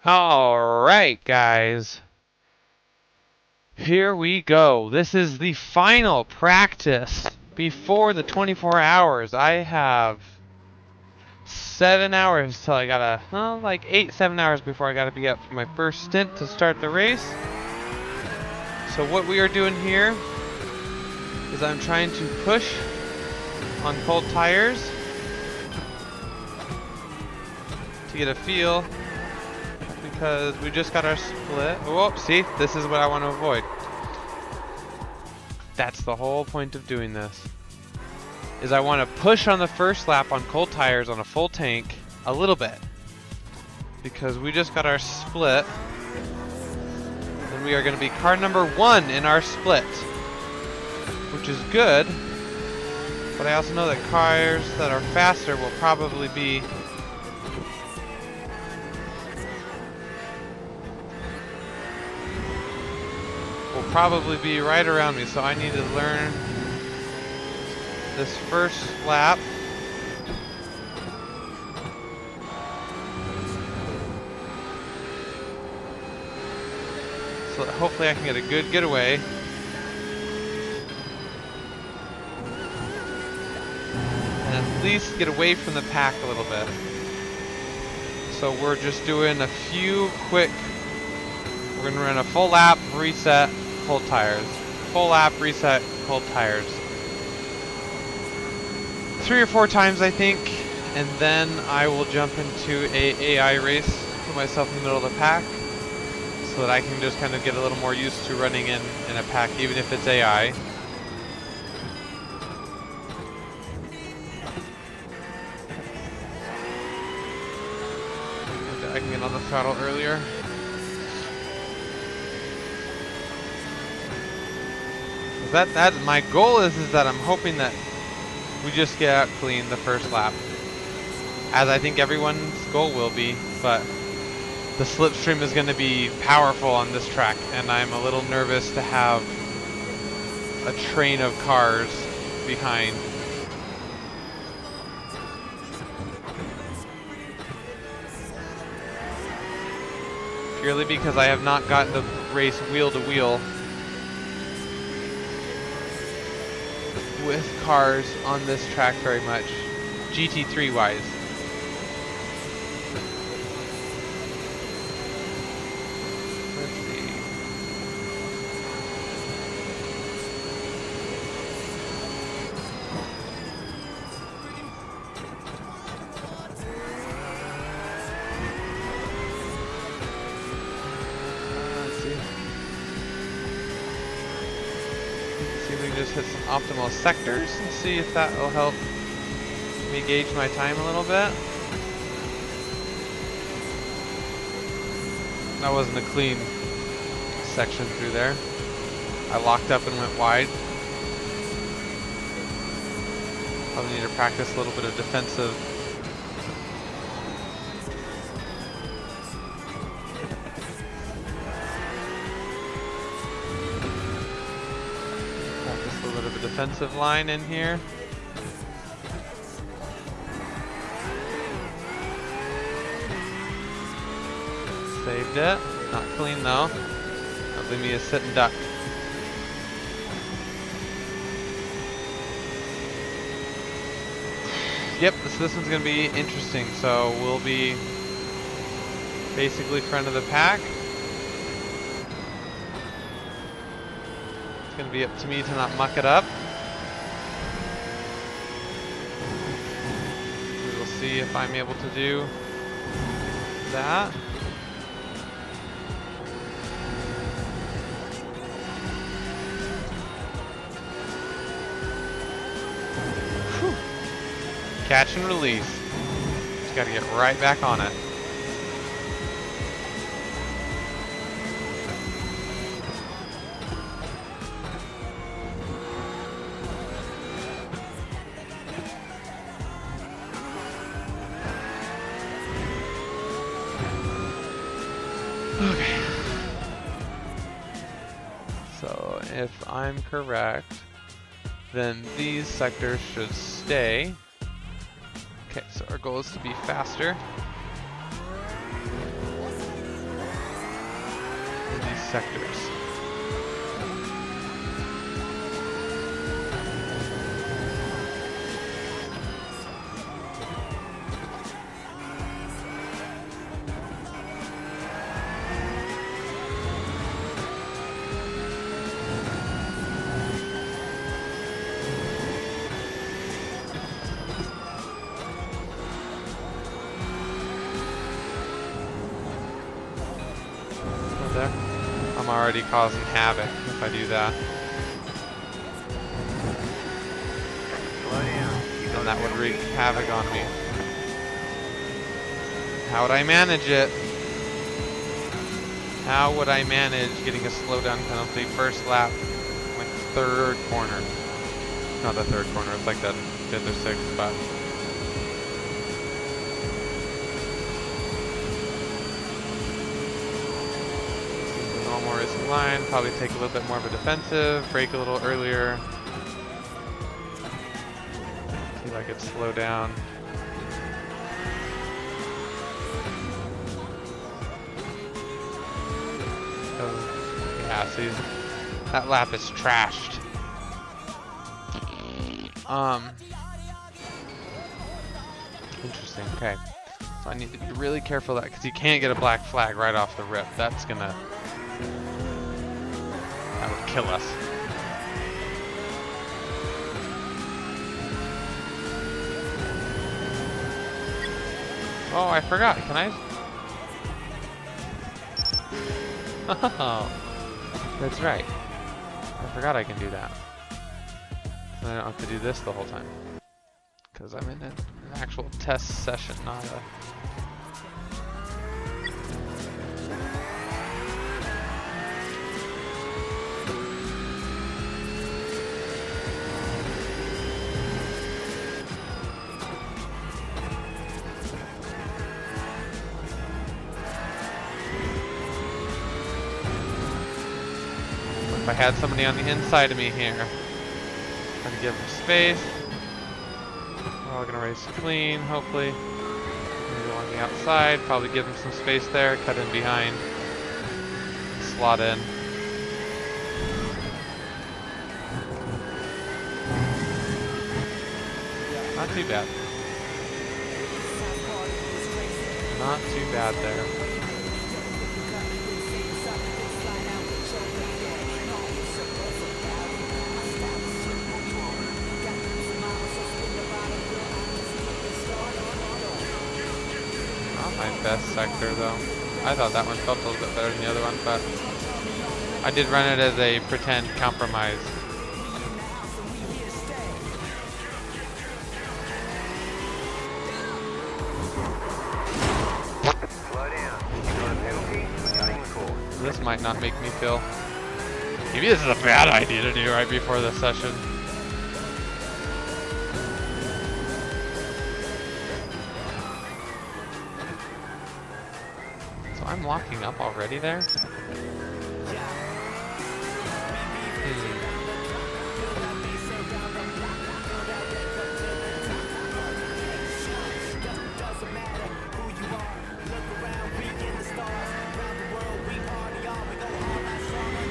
Alright, guys. Here we go. This is the final practice before the 24 hours. I have 7 hours till I gotta, well, like 7 hours before I gotta be up for my first stint to start the race. So what we are doing here is I'm trying to push on cold tires to get a feel, because we just got our split. Whoop, see, this is what I want to avoid. That's the whole point of doing this, is I want to push on the first lap on cold tires on a full tank a little bit, because we just got our split and we are going to be car number 1 in our split, which is good. But I also know that cars that are faster will probably be right around me, so I need to learn this first lap. So that hopefully I can get a good getaway. And at least get away from the pack a little bit. So we're just doing a few quick, we're gonna run a full lap, reset, cold tires. Full lap, reset, cold tires. 3 or 4 times, I think, and then I will jump into a AI race, put myself in the middle of the pack, so that I can just kind of get a little more used to running in a pack, even if it's AI. I can get on the throttle earlier. That my goal is that I'm hoping that we just get out clean the first lap, as I think everyone's goal will be. But the slipstream is going to be powerful on this track, and I'm a little nervous to have a train of cars behind. Purely because I have not gotten to race wheel to wheel with cars on this track very much, GT3 wise. Let's see. See if we can just hit some optimal sectors and see if that will help me gauge my time a little bit. That wasn't a clean section through there. I locked up and went wide. Probably need to practice a little bit of defensive. Practice a little bit of a defensive line in here. Saved it. Not clean though. That'll leave me a sit and duck. Yep, this one's going to be interesting. So we'll be basically front of the pack. It's going to be up to me to not muck it up. We will see if I'm able to do that. Catch and release. Just gotta get right back on it. Okay. So if I'm correct, then these sectors should stay. Okay, so our goal is to be faster. in these sectors. There. I'm already causing havoc if I do that. And that would wreak havoc on me. How would I manage it? How would I manage getting a slowdown penalty first lap, like third corner? Not the third corner, it's like the fifth or sixth spot. Normal racing line, probably take a little bit more of a defensive, brake a little earlier. See if I could slow down. Yeah, see, that lap is trashed. Interesting, okay. So I need to be really careful of that, because you can't get a black flag right off the rip. That would kill us. Oh, I forgot. Can I? Oh, that's right. I forgot I can do that. And I don't have to do this the whole time. Because I'm in an actual test session, not a... If I had somebody on the inside of me here, trying to give them space. We're all gonna race clean, hopefully. Maybe along the outside, probably give them some space there, cut in behind, slot in. Not too bad. Not too bad there. My best sector though. I thought that one felt a little bit better than the other one, but I did run it as a pretend compromise. This might not make me feel... Maybe this is a bad idea to do right before the session. I'm locking up already there?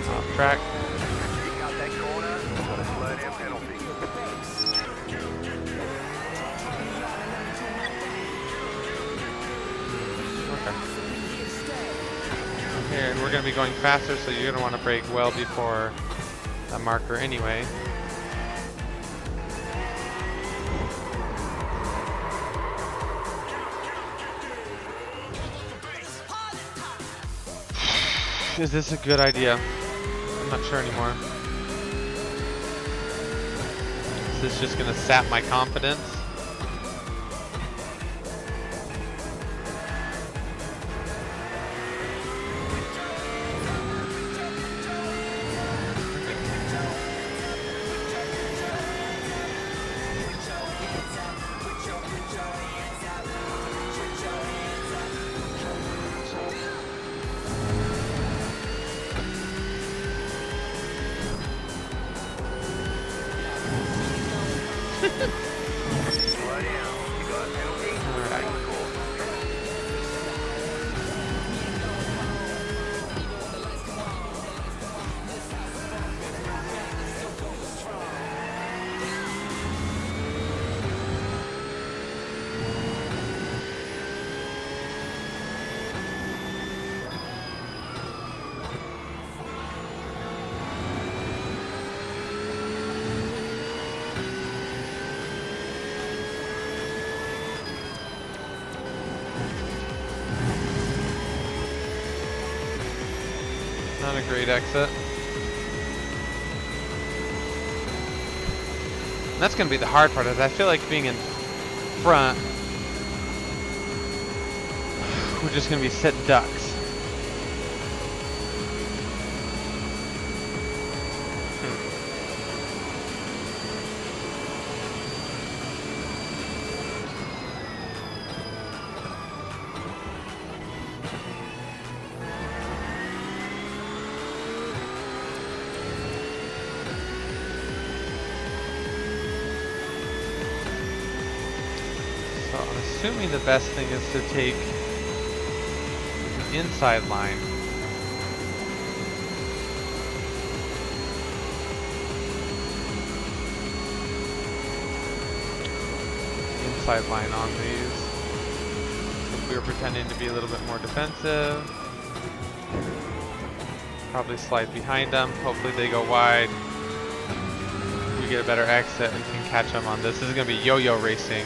Off track. Here, we're going to be going faster, so you're going to want to brake well before the marker anyway. Is this a good idea? I'm not sure anymore. Is this just going to sap my confidence? Not a great exit. And that's going to be the hard part, is I feel like being in front, we're just going to be sitting ducks. So I'm assuming the best thing is to take the inside line. Inside line on these. If we were pretending to be a little bit more defensive, probably slide behind them. Hopefully they go wide. We get a better exit and can catch them on this. This is going to be yo-yo racing.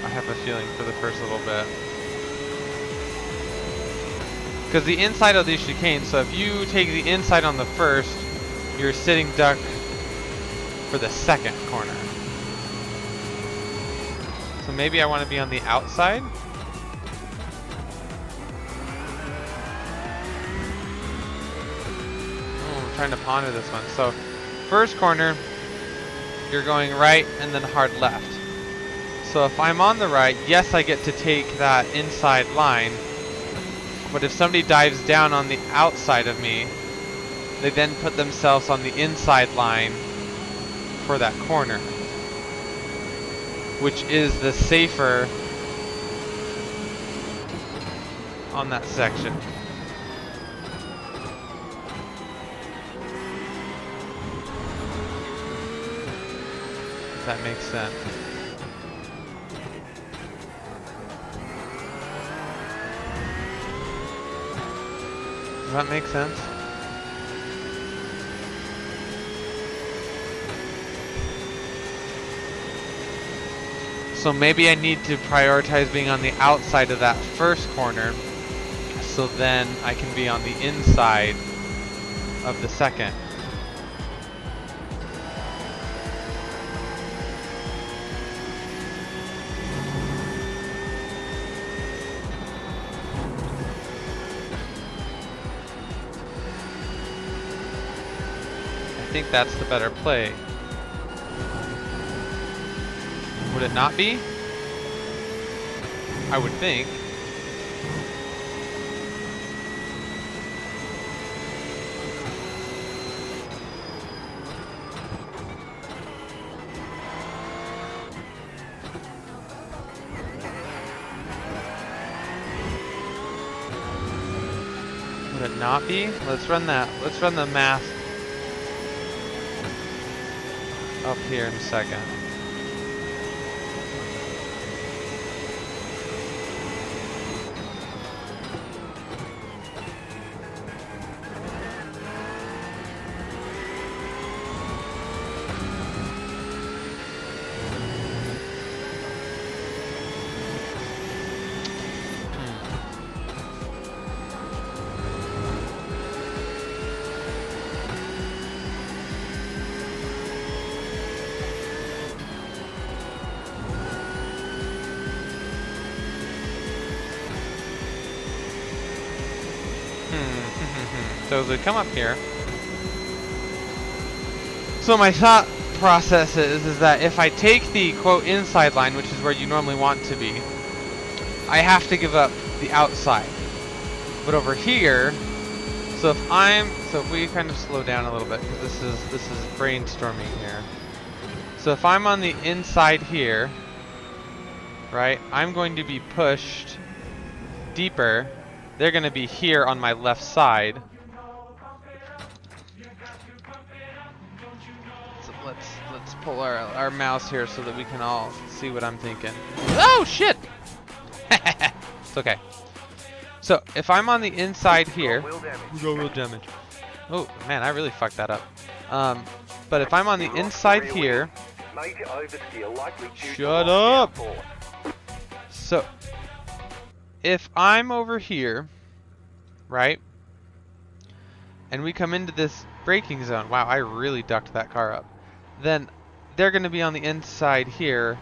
I have a feeling for the first little bit. Because the inside of these chicanes, so if you take the inside on the first, you're sitting duck for the second corner. So maybe I want to be on the outside. Oh, I'm trying to ponder this one. So first corner, you're going right and then hard left. So if I'm on the right, yes, I get to take that inside line. But if somebody dives down on the outside of me, they then put themselves on the inside line for that corner, which is the safer on that section. If that makes sense. Does that make sense? So maybe I need to prioritize being on the outside of that first corner, so then I can be on the inside of the second. I think that's the better play. Would it not be? I would think. Would it not be? Let's run that. Let's run the math up here in a second. So as we come up here, so my thought process is that if I take the quote inside line, which is where you normally want to be, I have to give up the outside. But over here, so if we kind of slow down a little bit, because this is brainstorming here. So if I'm on the inside here, right, I'm going to be pushed deeper. They're going to be here on my left side. So let's pull our mouse here so that we can all see what I'm thinking. Oh shit! It's okay. So if I'm on the inside here, we go real damage. Oh man, I really fucked that up. But if I'm on the inside here, shut up. So if I'm over here right? And we come into this braking zone. Wow, I really ducked that car up. Then they're going to be on the inside here,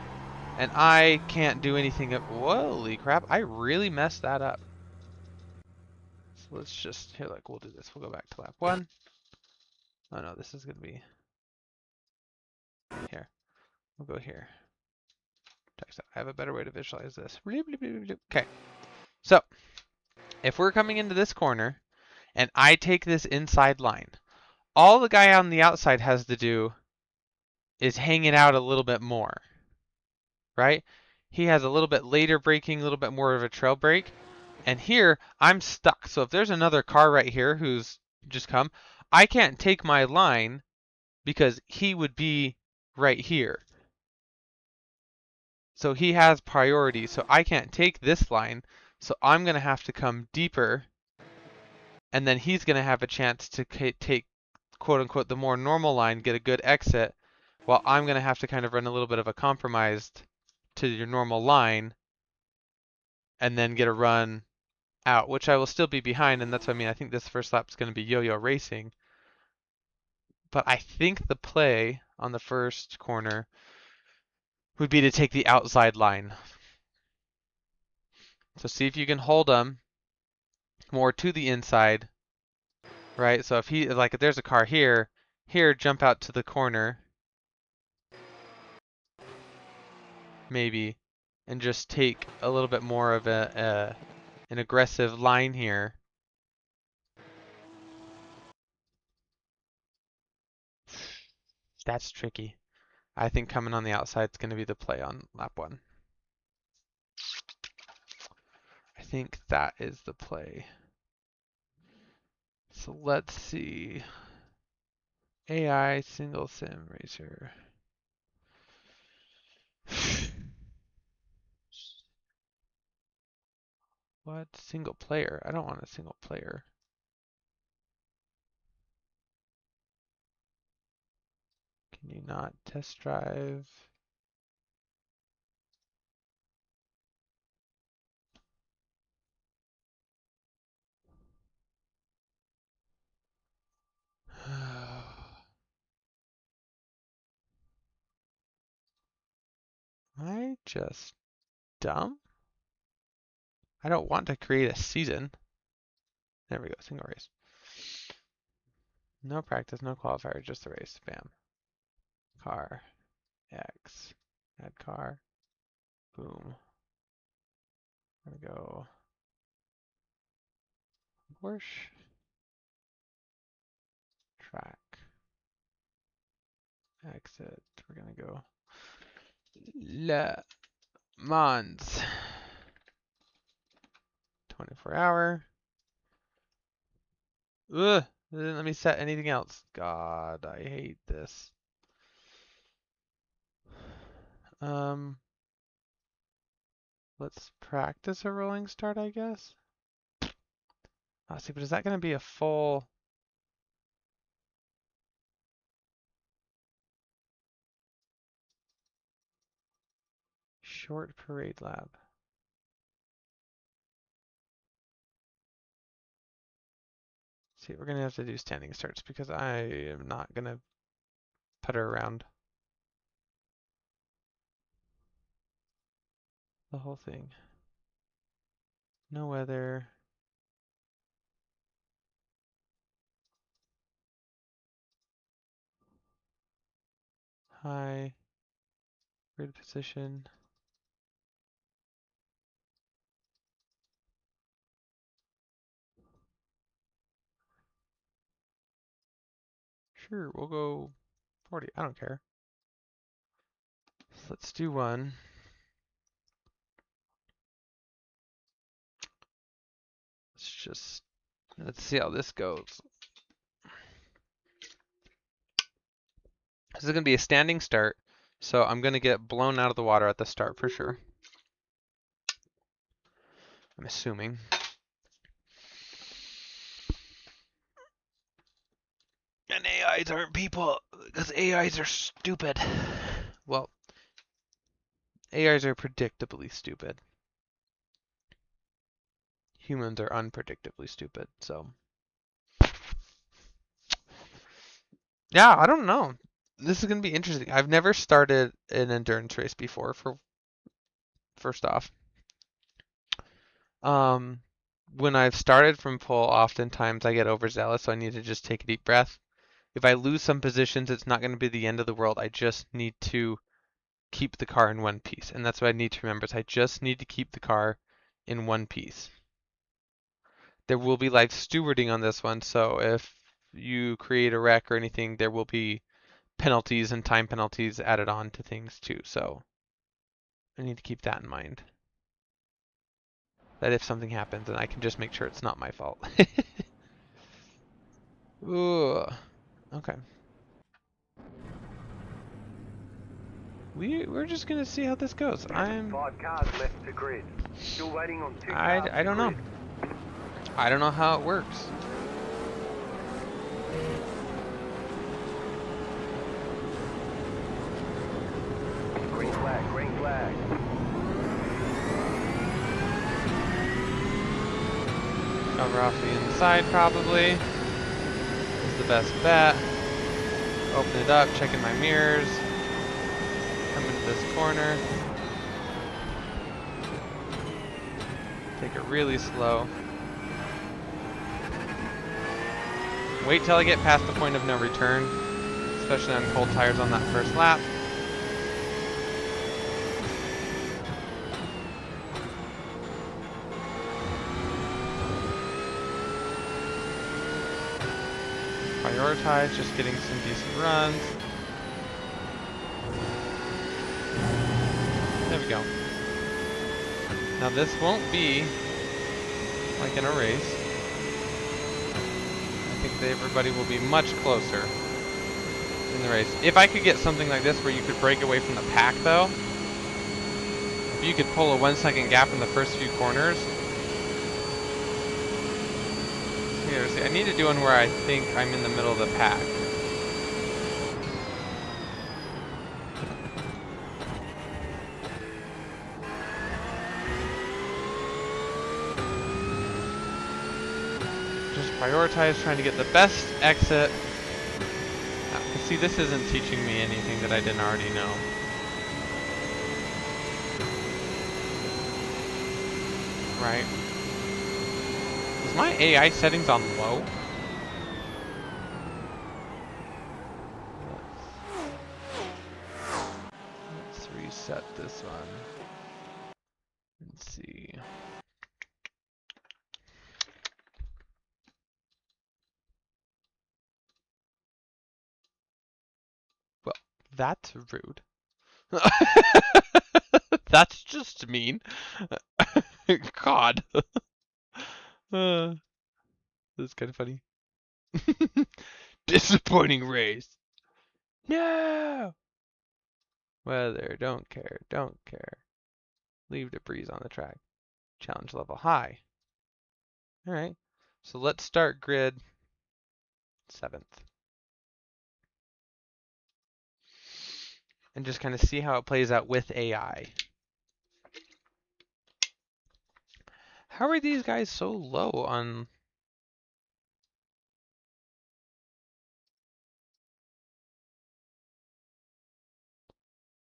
and I can't do anything. Holy crap, I really messed that up. So let's just, here, look, we'll do this. We'll go back to lap 1. Oh no, this is going to be here. We'll go here. I have a better way to visualize this. Okay, so if we're coming into this corner and I take this inside line, all the guy on the outside has to do is hang it out a little bit more, right? He has a little bit later braking, a little bit more of a trail brake. And here, I'm stuck. So if there's another car right here who's just come, I can't take my line because he would be right here. So he has priority. So I can't take this line. So I'm going to have to come deeper. And then he's going to have a chance to take, quote unquote, the more normal line, get a good exit, while I'm going to have to kind of run a little bit of a compromised to your normal line and then get a run out, which I will still be behind, and that's what I mean. I think this first lap is going to be yo-yo racing. But I think the play on the first corner would be to take the outside line. So see if you can hold them more to the inside, right? So if he, like, if there's a car here, jump out to the corner, maybe, and just take a little bit more of an aggressive line here. That's tricky. I think coming on the outside is going to be the play on lap 1. I think that is the play. So let's see. AI single sim racer. What? Single player? I don't want a single player. Can you not test drive? Am I just dumb? I don't want to create a season. There we go, single race. No practice, no qualifier, just the race. Bam. Car. X. Add car. Boom. There we go. Porsche. Track. Exit. We're gonna go Le Mans. 24-hour. Ugh, they didn't let me set anything else. God, I hate this. Let's practice a rolling start, I guess. Oh, see, but is that going to be a full? Short parade lab. See, we're going to have to do standing starts because I am not going to putter around the whole thing. No weather. High. Grid position. Sure, we'll go 40. I don't care. So let's do one. Let's see how this goes. This is going to be a standing start, so I'm going to get blown out of the water at the start for sure. I'm assuming. And AIs aren't people, because AIs are stupid. Well, AIs are predictably stupid. Humans are unpredictably stupid, so. Yeah, I don't know. This is going to be interesting. I've never started an endurance race before, for first off. Um, when I've started from pole, oftentimes I get overzealous, so I need to just take a deep breath. If I lose some positions, it's not going to be the end of the world. I just need to keep the car in one piece. And that's what I need to remember is I just need to keep the car in one piece. There will be life stewarding on this one, so if you create a wreck or anything, there will be penalties and time penalties added on to things too. So I need to keep that in mind. That if something happens, then I can just make sure it's not my fault. Ooh, okay. We're just gonna see how this goes. 5 cars left to grid. Still waiting on 2 cars I don't know. grid. I don't know how it works. Green flag, green flag. Cover off the inside probably. Is the best bet. Open it up, checking my mirrors. Come into this corner. Take it really slow. Wait till I get past the point of no return, especially on cold tires on that first lap. Prioritize just getting some decent runs. There we go. Now this won't be like in a race. I think that everybody will be much closer in the race. If I could get something like this where you could break away from the pack though, if you could pull a 1 second gap in the first few corners. See, I need to do one where I think I'm in the middle of the pack. Just prioritize trying to get the best exit. See, this isn't teaching me anything that I didn't already know. Right? Is my AI settings on low? Let's reset this one. Let's see. Well, that's rude. That's just mean. God. That's kind of funny. Disappointing race. No! Weather, don't care, don't care. Leave debris on the track. Challenge level high. Alright, so let's start grid 7th. And just kind of see how it plays out with AI. How are these guys so low on...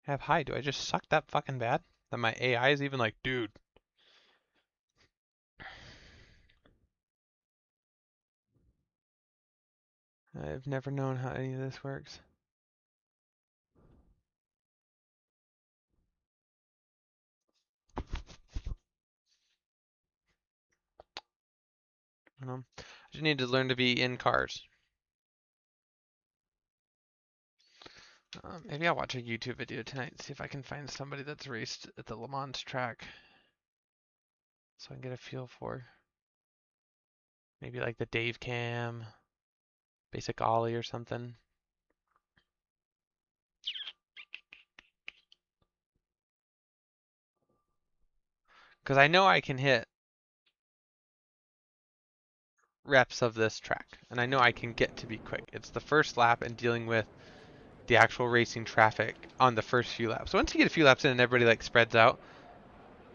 Have high? Do I just suck that fucking bad? That my AI is even like, dude. I've never known how any of this works. I just need to learn to be in cars. Maybe I'll watch a YouTube video tonight and see if I can find somebody that's raced at the Le Mans track. So I can get a feel for. Maybe like the Dave Cam, Basic Ollie or something. Because I know I can hit reps of this track. And I know I can get to be quick. It's the first lap and dealing with the actual racing traffic on the first few laps. So once you get a few laps in and everybody like spreads out,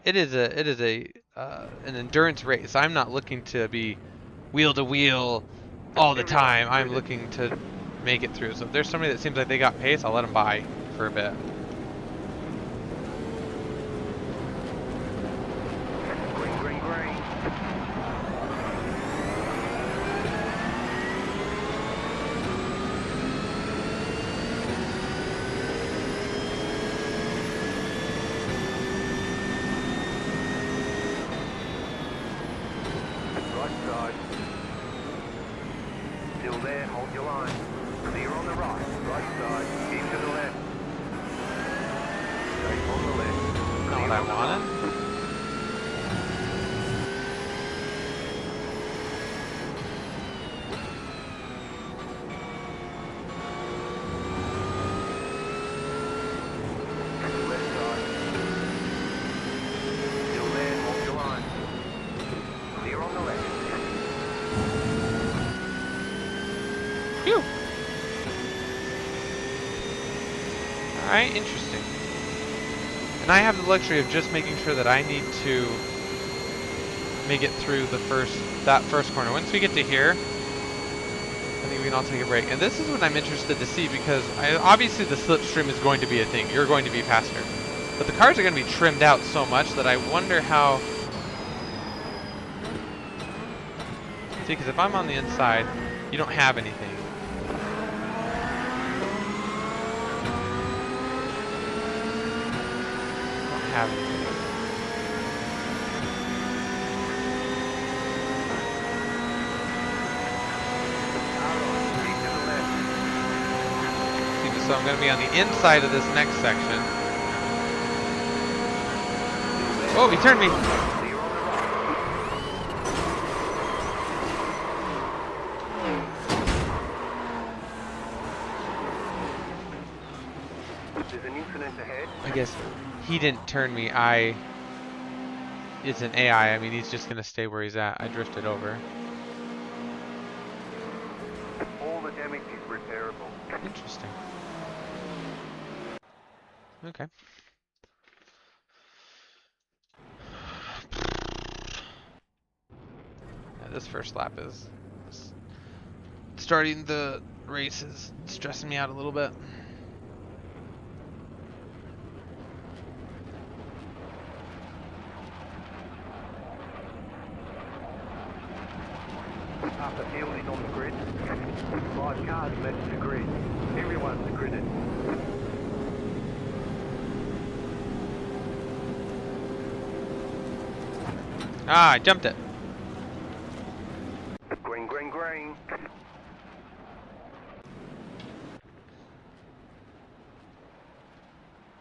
it is a an endurance race. I'm not looking to be wheel to wheel all the time. I'm looking to make it through. So if there's somebody that seems like they got pace, I'll let them by for a bit. Green, green, green. Right side. Still there, hold your line. Clear on the right, right side, keep to the left. Stay on the left. Not Clear what I on the wanted. right. Left side. Still there, hold your line. Clear on the left. Phew. Alright, interesting. And I have the luxury of just making sure that I need to make it through that first corner. Once we get to here, I think we can all take a break. And this is what I'm interested to see, because obviously the slipstream is going to be a thing. You're going to be faster. But the cars are going to be trimmed out so much that I wonder how... See, because if I'm on the inside, you don't have anything. Have anything. Keep to the left. So I'm going to be on the inside of this next section. Oh, he turned me. Clear on the right. There's an incident ahead. I guess he didn't turn me. It's an AI. I mean, he's just going to stay where he's at. I drifted over. All the damage is repairable. Interesting. Okay. Yeah, this first lap is starting the race is stressing me out a little bit. Half the field is on the grid. 5 cars left the grid. Everyone's gridded. Ah, I jumped it. Green, green, green.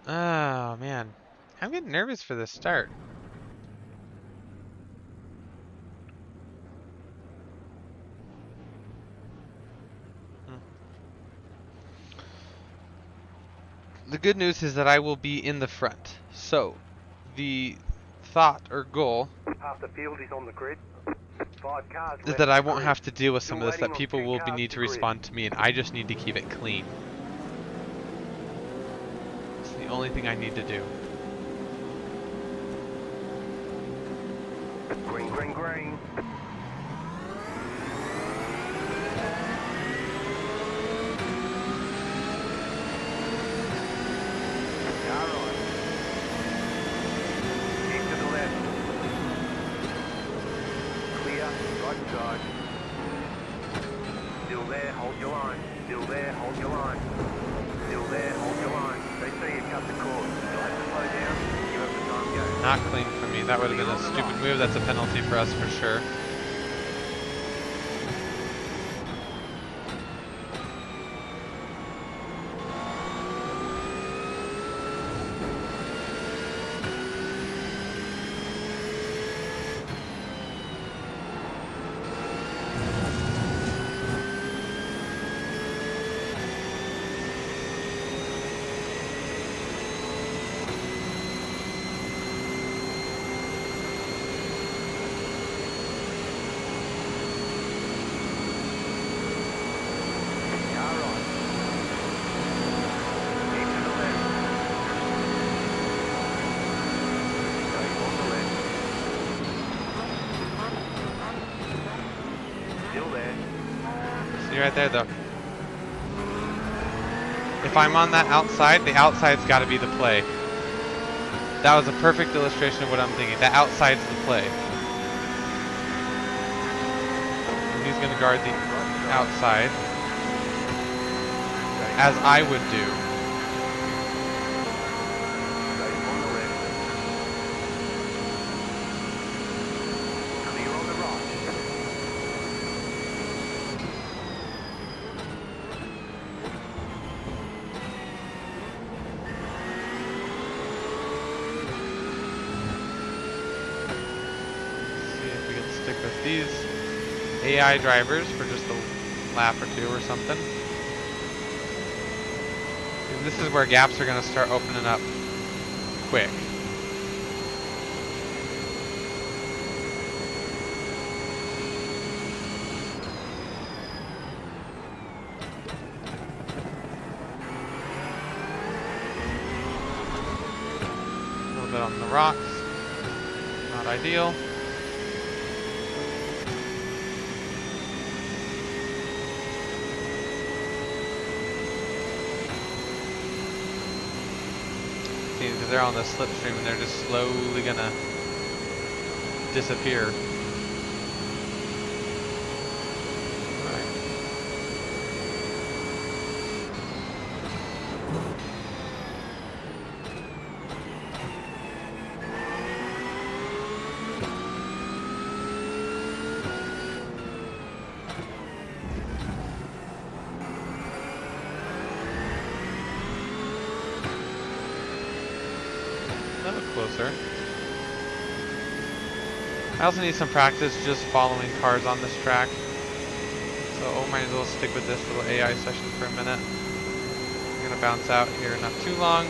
Oh, man. I'm getting nervous for this start. The good news is that I will be in the front. So, the thought or goal Half the field is on the grid. 5 cars is left that I the won't grid. have to deal with some Still of this, waiting that on people 2 will cars need to grid. respond to me, and I just need to keep it clean. It's the only thing I need to do. Green, green, green. Car right. Keep to the left. Clear, right side. Still there, hold your line. Still there, hold your line. Still there, hold your line. They see you cut the cord. You'll have to slow down. Give up the time go. Not clean for me. That would have been a stupid move. That's a penalty for us for sure. See right there, though. If I'm on that outside, the outside's got to be the play. That was a perfect illustration of what I'm thinking. The outside's the play. And he's going to guard the outside, as I would do. On the left. Clear on the right. See if we can stick with these AI drivers for just a lap or two or something. And this is where gaps are going to start opening up quick. A little bit on the rocks. Not ideal. Because they're on the slipstream and they're just slowly gonna disappear. Alright. A little closer. I also need some practice just following cars on this track. So I might as well stick with this little AI session for a minute. I'm gonna bounce out here not too long.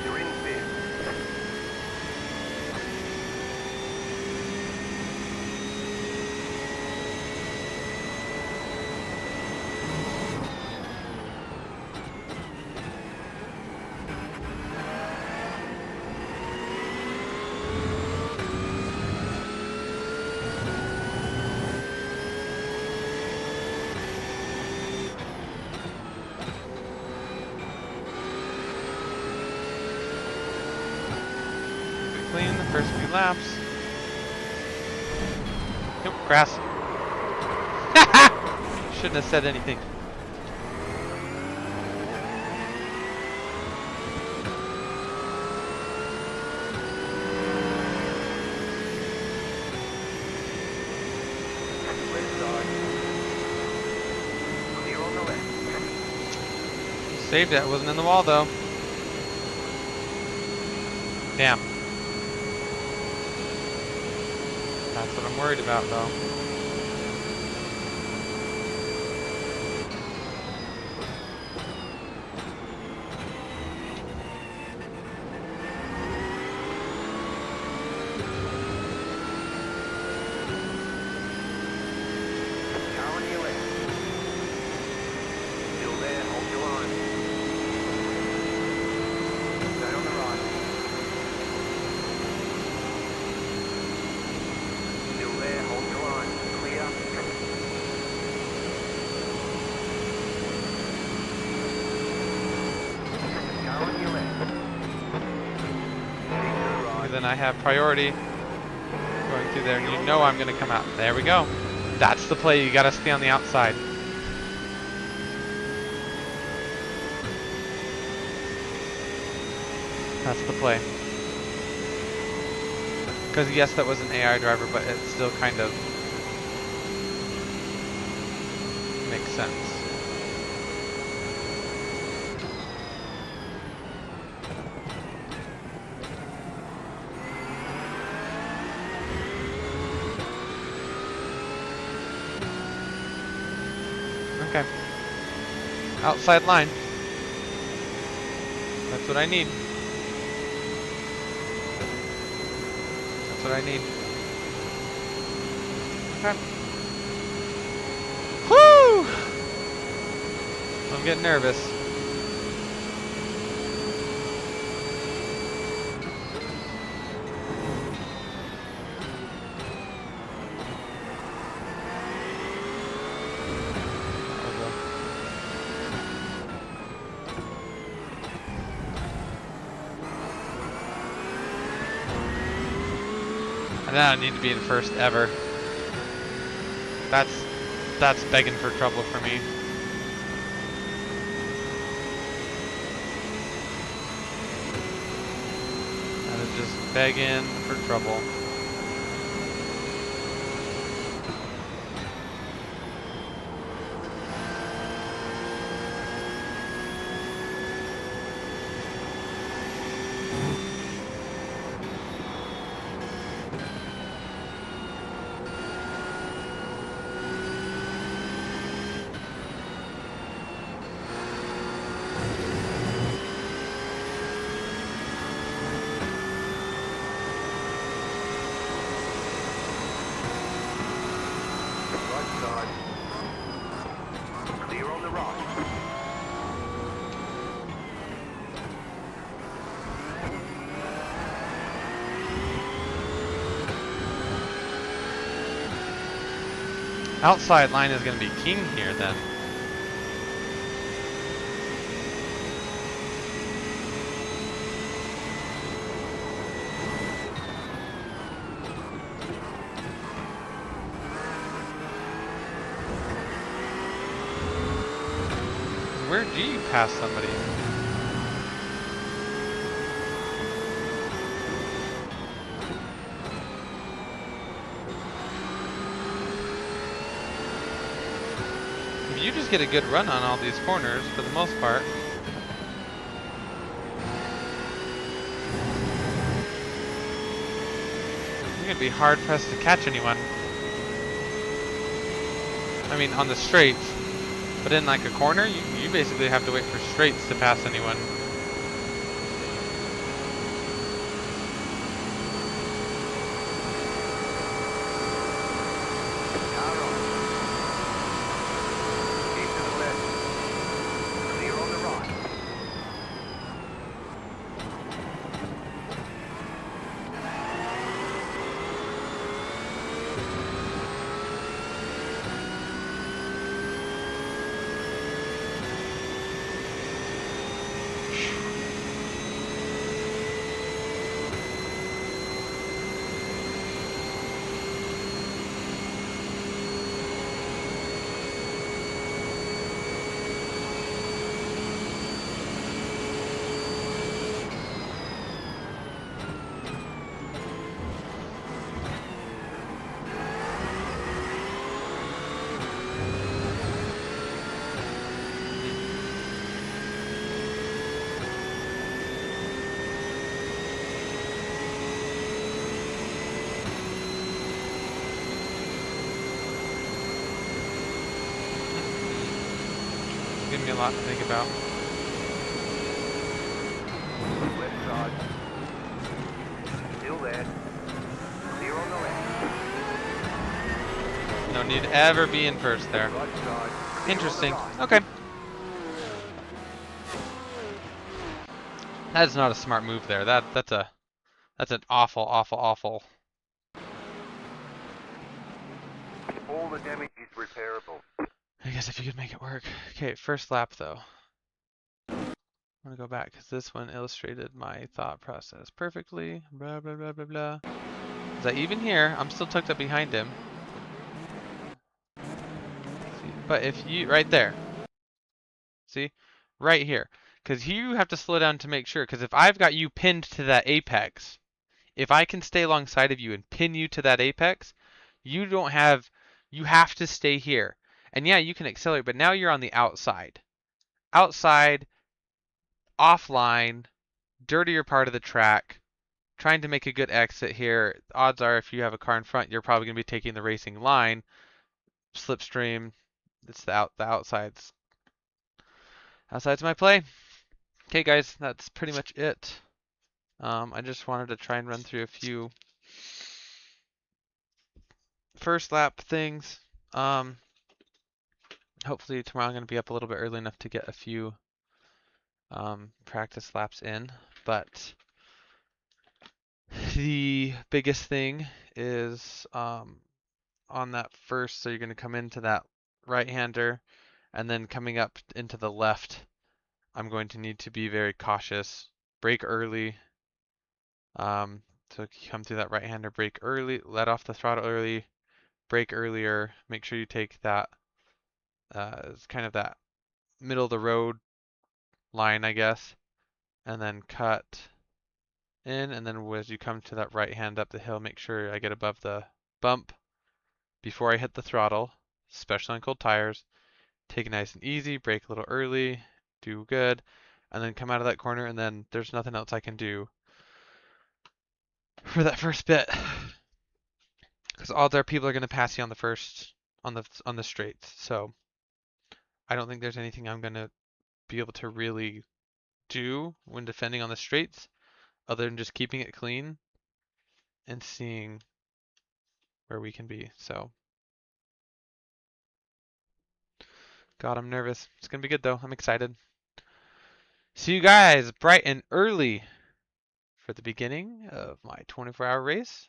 You're in fifth. Clean the first few laps. Nope, grass. Shouldn't have said anything. Left side. Clear on the left. Saved it. Wasn't in the wall though. Damn. That's what I'm worried about though. Car on your left. Still there, hold your line. Stay on the right. Still there, hold your line. Clear. Car on your left. Heading to the right. And then I have priority going through there, and you know I'm going to come out. There we go. That's the play. You got to stay on the outside. That's the play. Because yes, that was an AI driver, but it's still kind of sense. Okay. Outside line. That's what I need. That's what I need. Okay. Woo! I'm getting nervous. And then I need to be in first ever. That's begging for trouble for me. That is just begging for trouble. Outside line is going to be king here then. Where do you pass somebody? You just get a good run on all these corners for the most part. You're going to be hard pressed to catch anyone. I mean, on the straights. But in like a corner, you basically have to wait for straights to pass anyone. Give me a lot to think about. Left side. Still there. Clear on the left. No need to ever be in first there. Right side. Interesting. Okay. That is not a smart move there. That's an awful. All the damage is repairable. I guess if you could make it work. Okay, first lap though. I'm gonna go back because this one illustrated my thought process perfectly. Blah blah blah blah blah. Is that even here? I'm still tucked up behind him. See, but if you right there, see, right here, because you have to slow down to make sure. Because if I've got you pinned to that apex, if I can stay alongside of you and pin you to that apex, you don't have. You have to stay here. And yeah, you can accelerate, but now you're on the outside. Outside, offline, dirtier part of the track, trying to make a good exit here. Odds are if you have a car in front, you're probably going to be taking the racing line. Slipstream, it's the outsides. Outside's my play. Okay, guys, that's pretty much it. I just wanted to try and run through a few first lap things. Hopefully tomorrow I'm going to be up a little bit early enough to get a few practice laps in. But the biggest thing is on that first, so you're going to come into that right-hander, and then coming up into the left, I'm going to need to be very cautious. Brake early. So come through that right-hander, brake early, let off the throttle early, brake earlier. Make sure you take that, it's kind of that middle of the road line, I guess, and then cut in. And then as you come to that right hand up the hill, make sure I get above the bump before I hit the throttle, especially on cold tires. Take it nice and easy, brake a little early, do good, and then come out of that corner, and then there's nothing else I can do for that first bit. Because odds are people are going to pass you on the first, on the straights. So I don't think there's anything I'm going to be able to really do when defending on the straights other than just keeping it clean and seeing where we can be. So, God, I'm nervous. It's going to be good though. I'm excited. See you guys bright and early for the beginning of my 24-hour race